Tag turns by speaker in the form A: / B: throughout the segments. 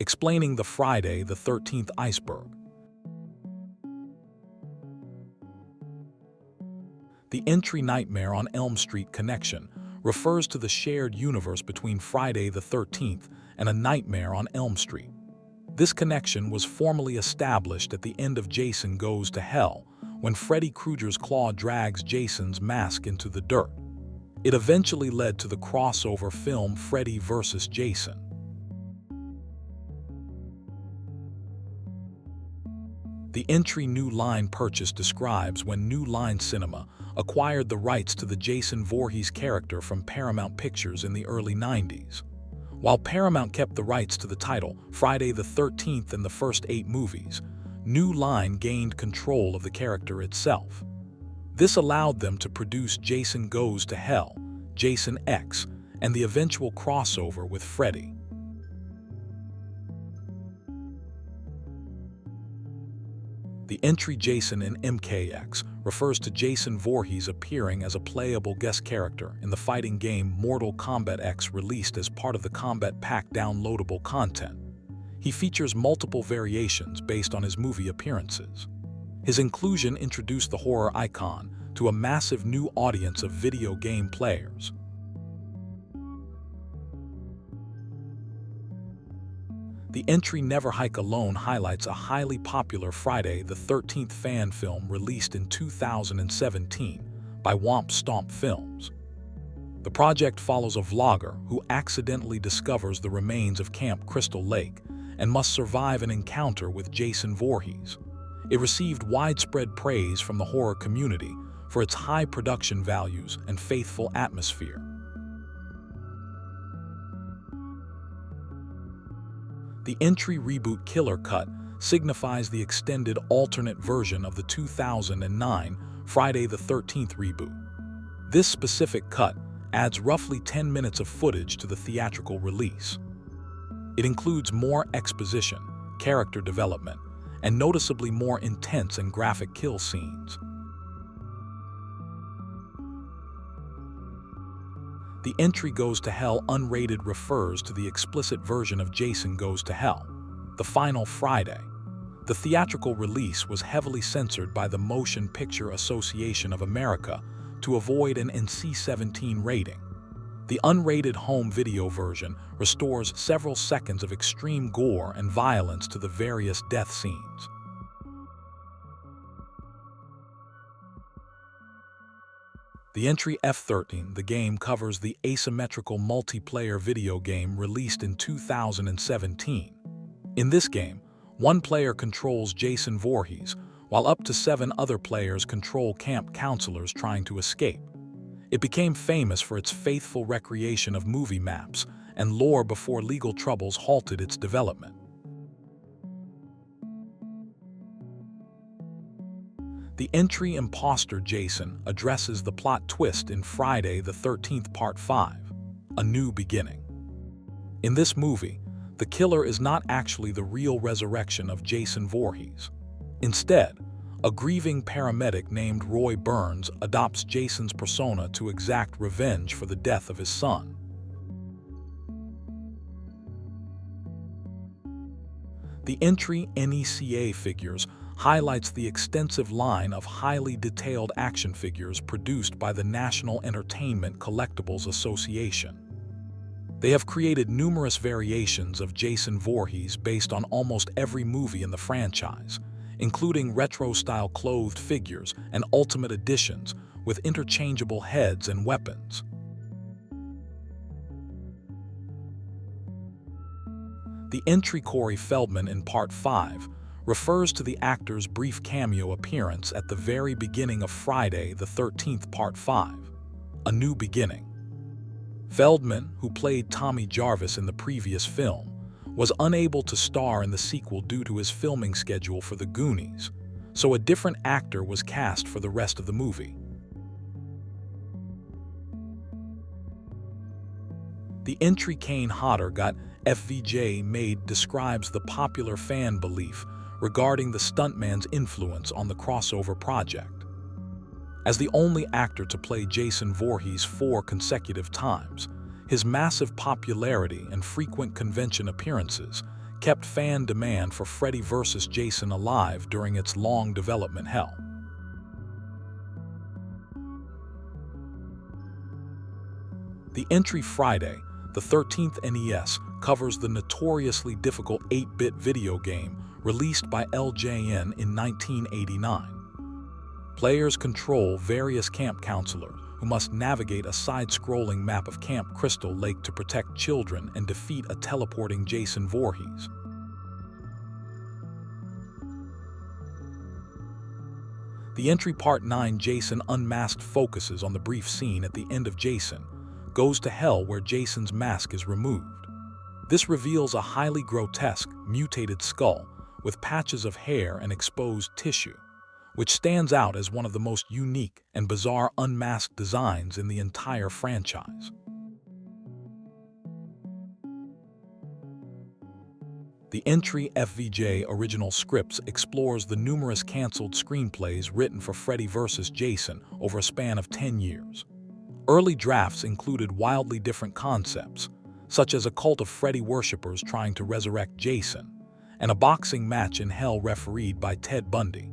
A: explaining the Friday the 13th iceberg. The entry Nightmare on Elm Street connection refers to the shared universe between Friday the 13th and A Nightmare on Elm Street. This connection was formally established at the end of Jason Goes to Hell, when Freddy Krueger's claw drags Jason's mask into the dirt. It eventually led to the crossover film Freddy vs. Jason. The entry New Line purchase describes when New Line Cinema acquired the rights to the Jason Voorhees character from Paramount Pictures in the early 90s. While Paramount kept the rights to the title Friday the 13th and the first 8 movies, New Line gained control of the character itself. This allowed them to produce Jason Goes to Hell, Jason X, and the eventual crossover with Freddy. The entry Jason in MKX refers to Jason Voorhees appearing as a playable guest character in the fighting game Mortal Kombat X, released as part of the Combat Pack downloadable content. He features multiple variations based on his movie appearances. His inclusion introduced the horror icon to a massive new audience of video game players. The entry Never Hike Alone highlights a highly popular Friday the 13th fan film released in 2017 by Womp Stomp Films. The project follows a vlogger who accidentally discovers the remains of Camp Crystal Lake and must survive an encounter with Jason Voorhees. It received widespread praise from the horror community for its high production values and faithful atmosphere. The entry Reboot Killer Cut signifies the extended alternate version of the 2009 Friday the 13th reboot. This specific cut adds roughly 10 minutes of footage to the theatrical release. It includes more exposition, character development, and noticeably more intense and graphic kill scenes. The entry Goes to Hell unrated refers to the explicit version of Jason Goes to Hell, The Final Friday. The theatrical release was heavily censored by the Motion Picture Association of America to avoid an NC-17 rating. The unrated home video version restores several seconds of extreme gore and violence to the various death scenes. The entry F13, the game, covers the asymmetrical multiplayer video game released in 2017. In this game, one player controls Jason Voorhees, while up to 7 other players control camp counselors trying to escape. It became famous for its faithful recreation of movie maps and lore before legal troubles halted its development. The entry Imposter Jason addresses the plot twist in Friday the 13th Part 5, A New Beginning. In this movie, the killer is not actually the real resurrection of Jason Voorhees. Instead, a grieving paramedic named Roy Burns adopts Jason's persona to exact revenge for the death of his son. The entry NECA Figures highlights the extensive line of highly detailed action figures produced by the National Entertainment Collectibles Association. They have created numerous variations of Jason Voorhees based on almost every movie in the franchise, including retro-style clothed figures and ultimate editions with interchangeable heads and weapons. The entry Corey Feldman in Part 5 refers to the actor's brief cameo appearance at the very beginning of Friday the 13th Part 5, A New Beginning. Feldman, who played Tommy Jarvis in the previous film, was unable to star in the sequel due to his filming schedule for The Goonies, so a different actor was cast for the rest of the movie. The entry Kane Hodder got FVJ made describes the popular fan belief regarding the stuntman's influence on the crossover project. As the only actor to play Jason Voorhees 4 consecutive times, his massive popularity and frequent convention appearances kept fan demand for Freddy vs. Jason alive during its long development hell. The entry Friday, the 13th NES, covers the notoriously difficult 8-bit video game released by LJN in 1989. Players control various camp counselors who must navigate a side-scrolling map of Camp Crystal Lake to protect children and defeat a teleporting Jason Voorhees. The entry Part 9 Jason Unmasked focuses on the brief scene at the end of Jason Goes to Hell where Jason's mask is removed. This reveals a highly grotesque, mutated skull with patches of hair and exposed tissue, which stands out as one of the most unique and bizarre unmasked designs in the entire franchise. The entry FVJ Original Scripts explores the numerous canceled screenplays written for Freddy vs. Jason over a span of 10 years. Early drafts included wildly different concepts, such as a cult of Freddy worshippers trying to resurrect Jason, and a boxing match in hell refereed by Ted Bundy.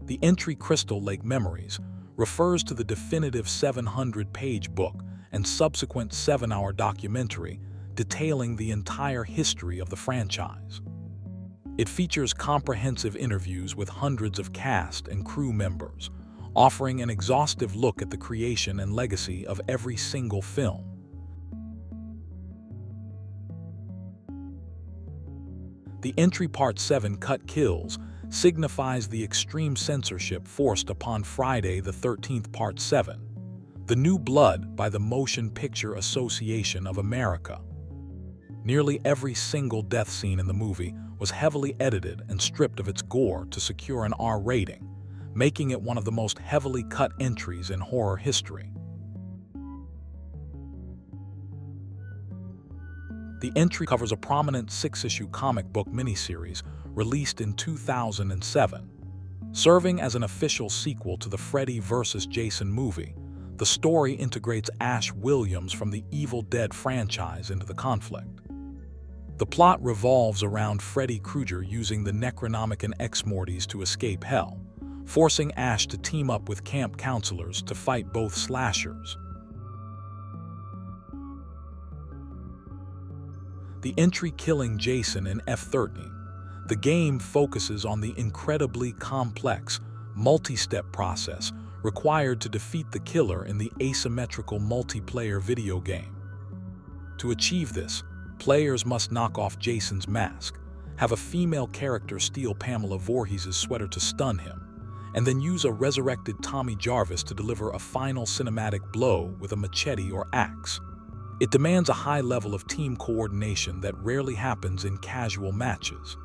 A: The entry Crystal Lake Memories refers to the definitive 700-page book and subsequent 7-hour documentary detailing the entire history of the franchise. It features comprehensive interviews with hundreds of cast and crew members, offering an exhaustive look at the creation and legacy of every single film. The entry Part 7 Cut Kills signifies the extreme censorship forced upon Friday the 13th Part 7, The New Blood by the Motion Picture Association of America. Nearly every single death scene in the movie was heavily edited and stripped of its gore to secure an R rating, making it one of the most heavily cut entries in horror history. The entry covers a prominent 6-issue comic book miniseries released in 2007. Serving as an official sequel to the Freddy vs. Jason movie, the story integrates Ash Williams from the Evil Dead franchise into the conflict. The plot revolves around Freddy Krueger using the Necronomicon Ex-Mortis to escape hell, forcing Ash to team up with camp counselors to fight both slashers. The entry Killing Jason in F13. The game focuses on the incredibly complex, multi-step process required to defeat the killer in the asymmetrical multiplayer video game. To achieve this, players must knock off Jason's mask, have a female character steal Pamela Voorhees' sweater to stun him, and then use a resurrected Tommy Jarvis to deliver a final cinematic blow with a machete or axe. It demands a high level of team coordination that rarely happens in casual matches.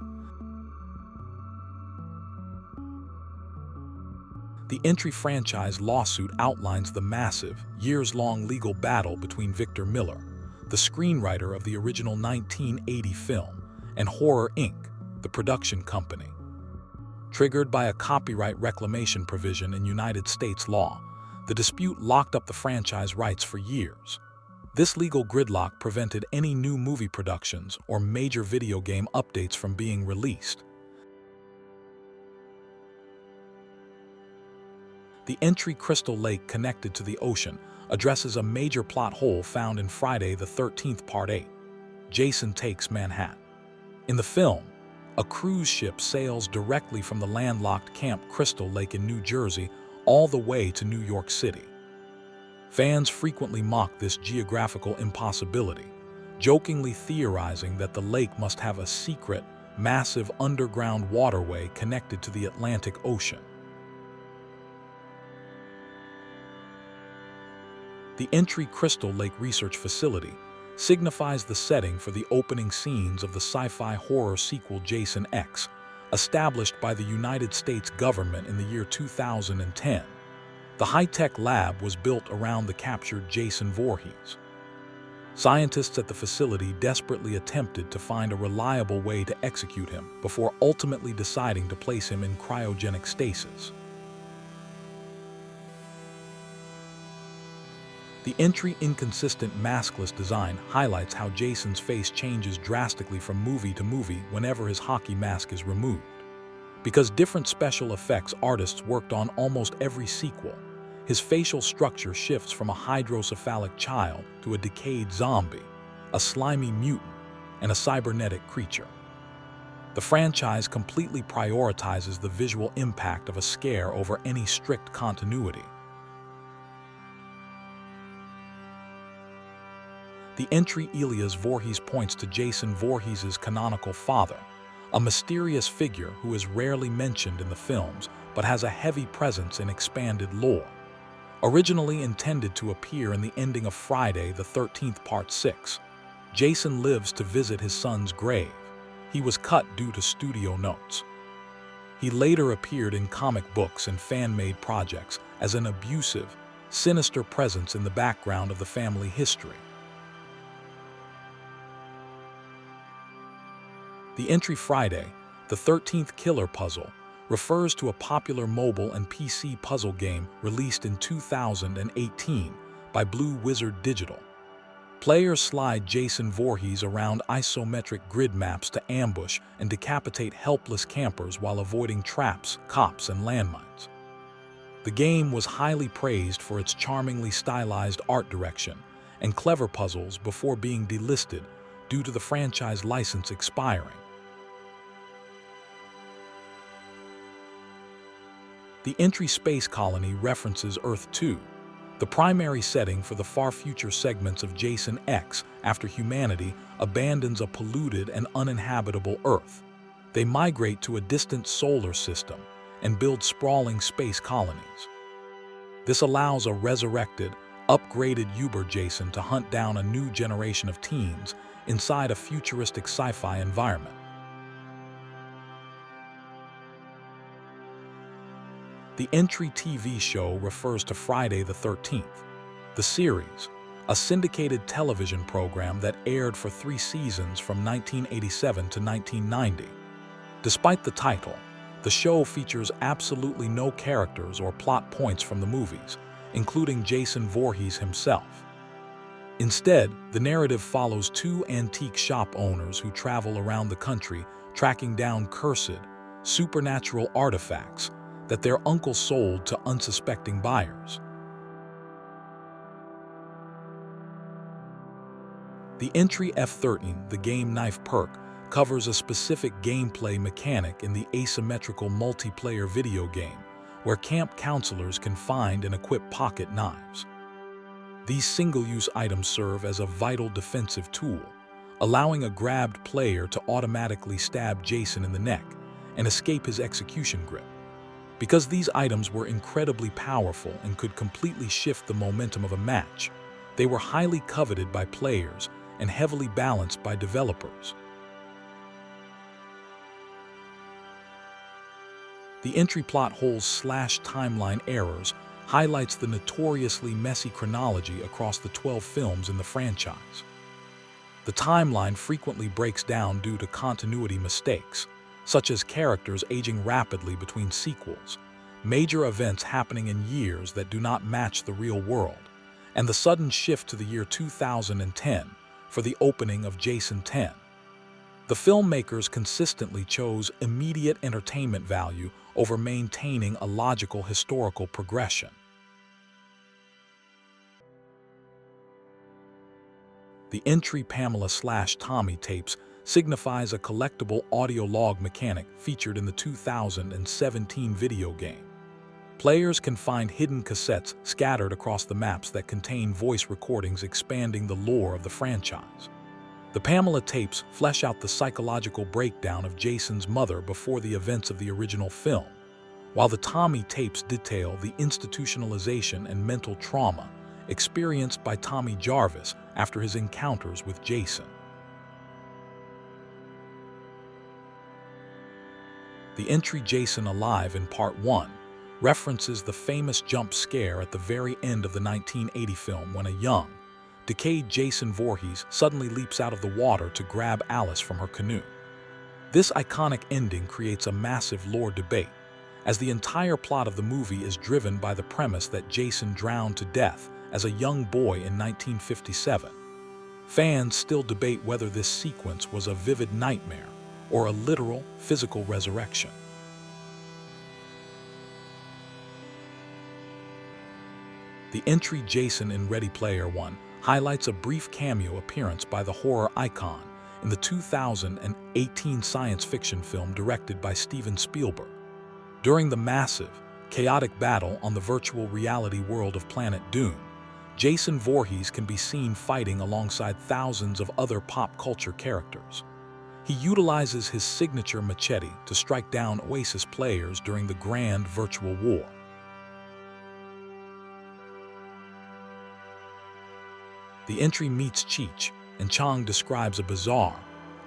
A: The entry franchise lawsuit outlines the massive, years-long legal battle between Victor Miller, the screenwriter of the original 1980 film, and Horror Inc., the production company. Triggered by a copyright reclamation provision in United States law, the dispute locked up the franchise rights for years. This legal gridlock prevented any new movie productions or major video game updates from being released. The entry Crystal Lake Connected to the Ocean addresses a major plot hole found in Friday the 13th Part 8, Jason Takes Manhattan. In the film, a cruise ship sails directly from the landlocked Camp Crystal Lake in New Jersey all the way to New York City. Fans frequently mock this geographical impossibility, jokingly theorizing that the lake must have a secret, massive underground waterway connected to the Atlantic Ocean. The entry Crystal Lake Research Facility signifies the setting for the opening scenes of the sci-fi horror sequel Jason X, established by the United States government in the year 2010. The high-tech lab was built around the captured Jason Voorhees. Scientists at the facility desperately attempted to find a reliable way to execute him before ultimately deciding to place him in cryogenic stasis. The entry inconsistent maskless design highlights how Jason's face changes drastically from movie to movie whenever his hockey mask is removed. Because different special effects artists worked on almost every sequel, his facial structure shifts from a hydrocephalic child to a decayed zombie, a slimy mutant, and a cybernetic creature. The franchise completely prioritizes the visual impact of a scare over any strict continuity. The entry Elias Voorhees points to Jason Voorhees' canonical father, a mysterious figure who is rarely mentioned in the films but has a heavy presence in expanded lore. Originally intended to appear in the ending of Friday the 13th Part 6, Jason lives to visit his son's grave. He was cut due to studio notes. He later appeared in comic books and fan-made projects as an abusive, sinister presence in the background of the family history. The entry Friday, the 13th Killer Puzzle, refers to a popular mobile and PC puzzle game released in 2018 by Blue Wizard Digital. Players slide Jason Voorhees around isometric grid maps to ambush and decapitate helpless campers while avoiding traps, cops, and landmines. The game was highly praised for its charmingly stylized art direction and clever puzzles before being delisted due to the franchise license expiring. The entry Space Colony references Earth 2, the primary setting for the far future segments of Jason X after humanity abandons a polluted and uninhabitable Earth. They migrate to a distant solar system and build sprawling space colonies. This allows a resurrected, upgraded Uber Jason to hunt down a new generation of teens inside a futuristic sci-fi environment. The entry TV show refers to Friday the 13th. The series, a syndicated television program that aired for 3 seasons from 1987 to 1990. Despite the title, the show features absolutely no characters or plot points from the movies, including Jason Voorhees himself. Instead, the narrative follows 2 antique shop owners who travel around the country tracking down cursed, supernatural artifacts that their uncle sold to unsuspecting buyers. The entry F13, the game Knife Perk, covers a specific gameplay mechanic in the asymmetrical multiplayer video game, where camp counselors can find and equip pocket knives. These single-use items serve as a vital defensive tool, allowing a grabbed player to automatically stab Jason in the neck and escape his execution grip. Because these items were incredibly powerful and could completely shift the momentum of a match, they were highly coveted by players and heavily balanced by developers. The entry plot holes / timeline errors highlights the notoriously messy chronology across the 12 films in the franchise. The timeline frequently breaks down due to continuity mistakes, such as characters aging rapidly between sequels, major events happening in years that do not match the real world, and the sudden shift to the year 2010 for the opening of Jason 10. The filmmakers consistently chose immediate entertainment value over maintaining a logical historical progression. The entry Pamela / Tommy tapes signifies a collectible audio log mechanic featured in the 2017 video game. Players can find hidden cassettes scattered across the maps that contain voice recordings expanding the lore of the franchise. The Pamela tapes flesh out the psychological breakdown of Jason's mother before the events of the original film, while the Tommy tapes detail the institutionalization and mental trauma experienced by Tommy Jarvis after his encounters with Jason. The entry Jason Alive in Part 1 references the famous jump scare at the very end of the 1980 film when a young, decayed Jason Voorhees suddenly leaps out of the water to grab Alice from her canoe. This iconic ending creates a massive lore debate, as the entire plot of the movie is driven by the premise that Jason drowned to death as a young boy in 1957. Fans still debate whether this sequence was a vivid nightmare or a literal, physical resurrection. The entry Jason in Ready Player One highlights a brief cameo appearance by the horror icon in the 2018 science fiction film directed by Steven Spielberg. During the massive, chaotic battle on the virtual reality world of Planet Doom, Jason Voorhees can be seen fighting alongside thousands of other pop culture characters. He utilizes his signature machete to strike down Oasis players during the Grand Virtual War. The entry meets Cheech, and Chong describes a bizarre,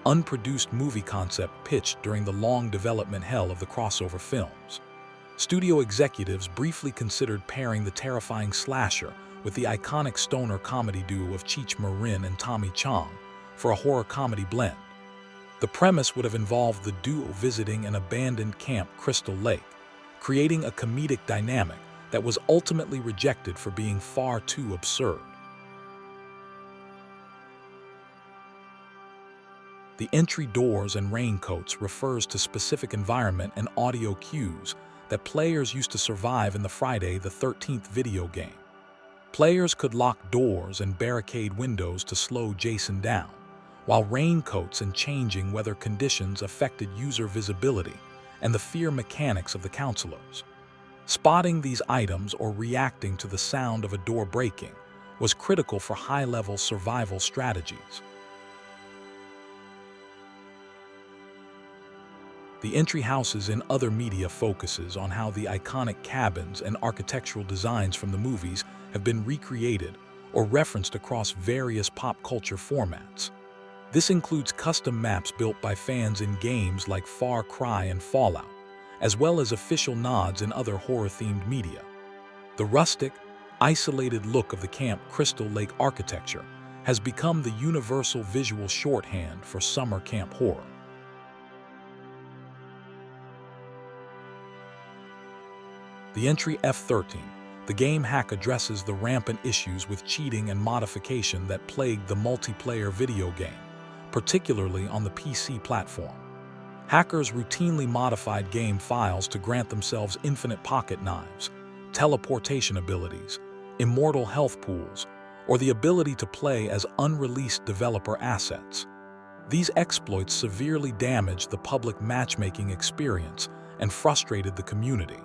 A: unproduced movie concept pitched during the long development hell of the crossover films. Studio executives briefly considered pairing the terrifying slasher with the iconic stoner comedy duo of Cheech Marin and Tommy Chong for a horror-comedy blend. The premise would have involved the duo visiting an abandoned Camp Crystal Lake, creating a comedic dynamic that was ultimately rejected for being far too absurd. The entry Doors and Raincoats refers to specific environment and audio cues that players used to survive in the Friday the 13th video game. Players could lock doors and barricade windows to slow Jason down, while raincoats and changing weather conditions affected user visibility and the fear mechanics of the counselors. Spotting these items or reacting to the sound of a door breaking was critical for high-level survival strategies. The entry Houses in Other Media focuses on how the iconic cabins and architectural designs from the movies have been recreated or referenced across various pop culture formats. This includes custom maps built by fans in games like Far Cry and Fallout, as well as official nods in other horror-themed media. The rustic, isolated look of the Camp Crystal Lake architecture has become the universal visual shorthand for summer camp horror. The entry F13, the game hack, addresses the rampant issues with cheating and modification that plagued the multiplayer video game, particularly on the PC platform. Hackers routinely modified game files to grant themselves infinite pocket knives, teleportation abilities, immortal health pools, or the ability to play as unreleased developer assets. These exploits severely damaged the public matchmaking experience and frustrated the community.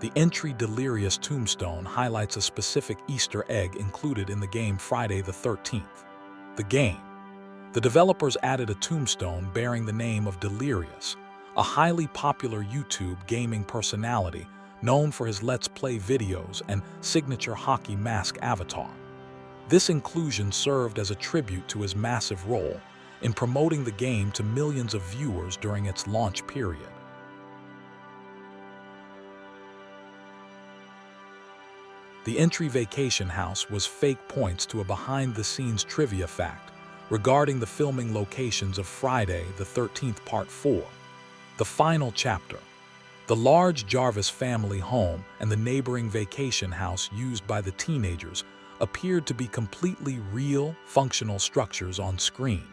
A: The entry Delirious Tombstone highlights a specific Easter egg included in the game Friday the 13th. The developers added a tombstone bearing the name of Delirious, a highly popular YouTube gaming personality known for his Let's Play videos and signature hockey mask avatar. This inclusion served as a tribute to his massive role in promoting the game to millions of viewers during its launch period. The entry Vacation House was fake points to a behind-the-scenes trivia fact regarding the filming locations of Friday the 13th Part 4. The final chapter. The large Jarvis family home and the neighboring vacation house used by the teenagers appeared to be completely real, functional structures on screen.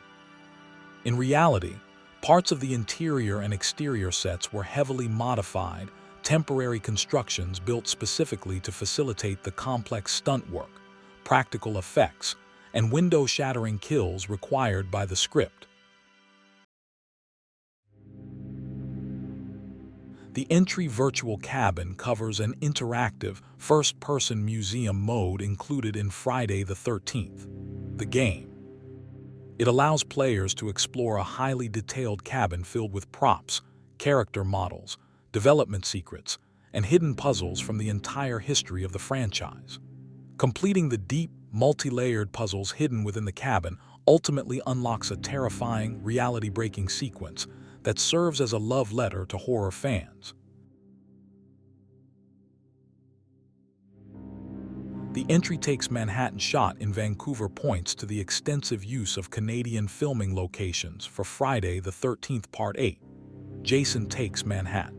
A: In reality, parts of the interior and exterior sets were heavily modified, temporary constructions built specifically to facilitate the complex stunt work, practical effects, and window-shattering kills required by the script. The entry Virtual Cabin covers an interactive, first-person museum mode included in Friday the 13th, the game. It allows players to explore a highly detailed cabin filled with props, character models, development secrets, and hidden puzzles from the entire history of the franchise. Completing the deep, multi-layered puzzles hidden within the cabin ultimately unlocks a terrifying, reality-breaking sequence that serves as a love letter to horror fans. The entry Takes Manhattan shot in Vancouver points to the extensive use of Canadian filming locations for Friday the 13th Part 8, Jason Takes Manhattan.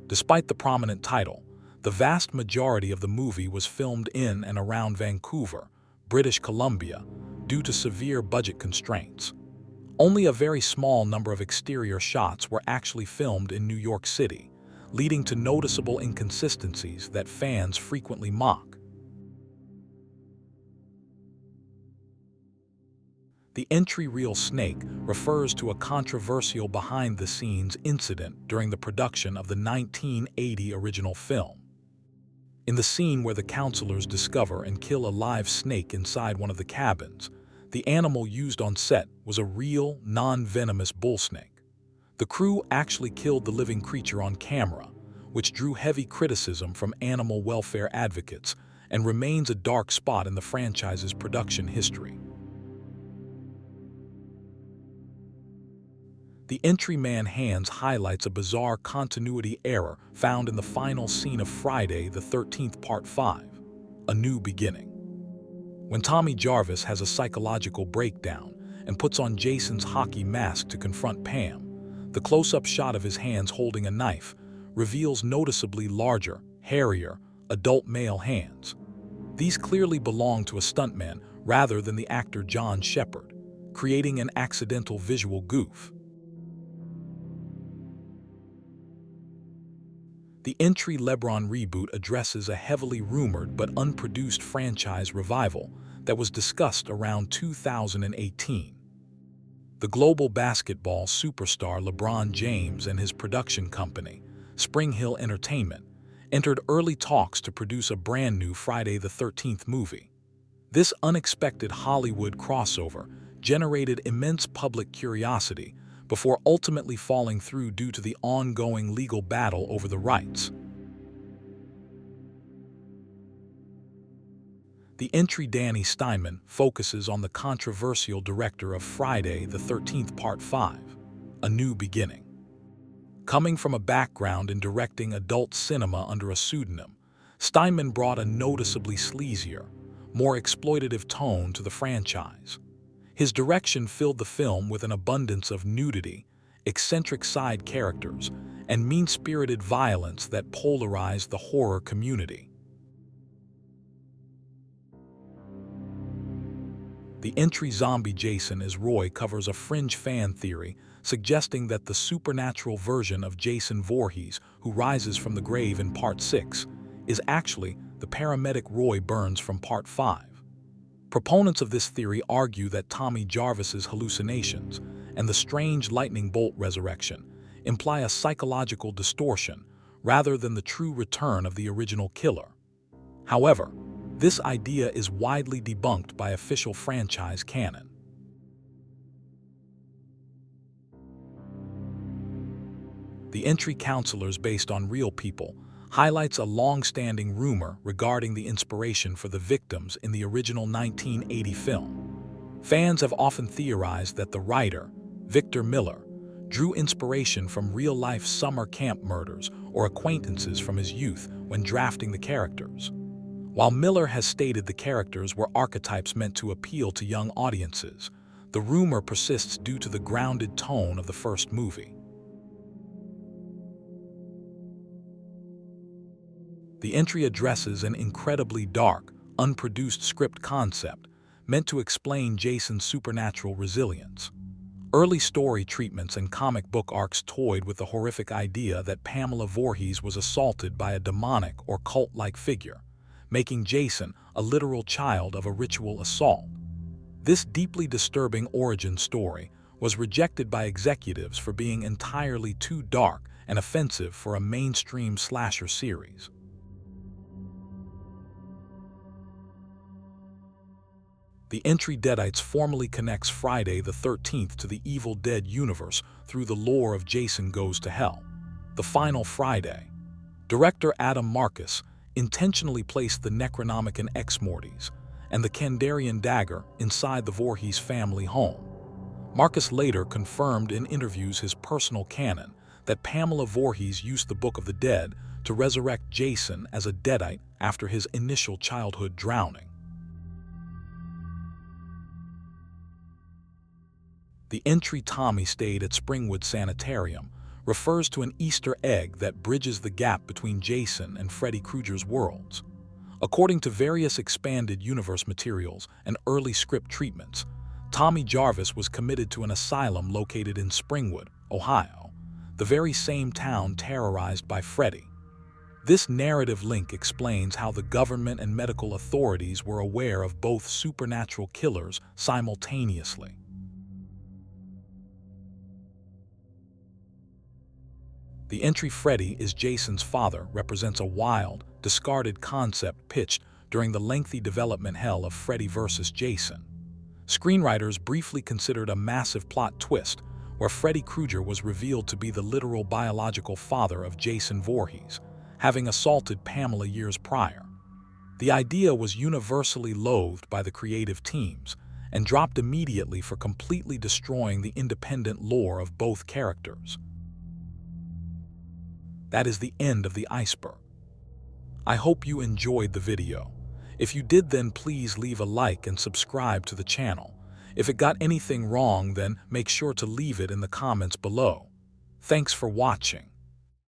A: Despite the prominent title, the vast majority of the movie was filmed in and around Vancouver, British Columbia, due to severe budget constraints. Only a very small number of exterior shots were actually filmed in New York City, leading to noticeable inconsistencies that fans frequently mock. The entry reel snake refers to a controversial behind-the-scenes incident during the production of the 1980 original film. In the scene where the counselors discover and kill a live snake inside one of the cabins, the animal used on set was a real, non-venomous bull snake. The crew actually killed the living creature on camera, which drew heavy criticism from animal welfare advocates and remains a dark spot in the franchise's production history. The entry-man hands highlights a bizarre continuity error found in the final scene of Friday the 13th Part 5, A New Beginning. When Tommy Jarvis has a psychological breakdown and puts on Jason's hockey mask to confront Pam, the close-up shot of his hands holding a knife reveals noticeably larger, hairier, adult male hands. These clearly belong to a stuntman rather than the actor John Shepard, creating an accidental visual goof. The Entry LeBron reboot addresses a heavily rumored but unproduced franchise revival that was discussed around 2018. The global basketball superstar LeBron James and his production company, Spring Hill Entertainment, entered early talks to produce a brand new Friday the 13th movie. This unexpected Hollywood crossover generated immense public curiosity before ultimately falling through due to the ongoing legal battle over the rights. The entry Danny Steinman focuses on the controversial director of Friday the 13th Part 5, A New Beginning. Coming from a background in directing adult cinema under a pseudonym, Steinman brought a noticeably sleazier, more exploitative tone to the franchise. His direction filled the film with an abundance of nudity, eccentric side characters, and mean-spirited violence that polarized the horror community. The entry Zombie Jason as Roy covers a fringe fan theory suggesting that the supernatural version of Jason Voorhees, who rises from the grave in Part 6, is actually the paramedic Roy Burns from Part 5. Proponents of this theory argue that Tommy Jarvis's hallucinations and the strange lightning bolt resurrection imply a psychological distortion rather than the true return of the original killer. However, this idea is widely debunked by official franchise canon. The Entry Counselors based on real people highlights a long-standing rumor regarding the inspiration for the victims in the original 1980 film. Fans have often theorized that the writer, Victor Miller, drew inspiration from real-life summer camp murders or acquaintances from his youth when drafting the characters. While Miller has stated the characters were archetypes meant to appeal to young audiences, the rumor persists due to the grounded tone of the first movie. The entry addresses an incredibly dark, unproduced script concept meant to explain Jason's supernatural resilience. Early story treatments and comic book arcs toyed with the horrific idea that Pamela Voorhees was assaulted by a demonic or cult-like figure, making Jason a literal child of a ritual assault. This deeply disturbing origin story was rejected by executives for being entirely too dark and offensive for a mainstream slasher series. The entry Deadites formally connects Friday the 13th to the Evil Dead universe through the lore of Jason Goes to Hell, the final Friday. Director Adam Marcus intentionally placed the Necronomicon Ex Mortis and the Kandarian dagger inside the Voorhees family home. Marcus later confirmed in interviews his personal canon that Pamela Voorhees used the Book of the Dead to resurrect Jason as a Deadite after his initial childhood drowning. The entry Tommy stayed at Springwood Sanitarium refers to an Easter egg that bridges the gap between Jason and Freddy Krueger's worlds. According to various expanded universe materials and early script treatments, Tommy Jarvis was committed to an asylum located in Springwood, Ohio, the very same town terrorized by Freddy. This narrative link explains how the government and medical authorities were aware of both supernatural killers simultaneously. The entry "Freddy is Jason's father" represents a wild, discarded concept pitched during the lengthy development hell of Freddy vs. Jason. Screenwriters briefly considered a massive plot twist where Freddy Krueger was revealed to be the literal biological father of Jason Voorhees, having assaulted Pamela years prior. The idea was universally loathed by the creative teams and dropped immediately for completely destroying the independent lore of both characters. That is the end of the Iceberg. I hope you enjoyed the video. If you did, then please leave a like and subscribe to the channel. If it got anything wrong, then make sure to leave it in the comments below. Thanks for watching.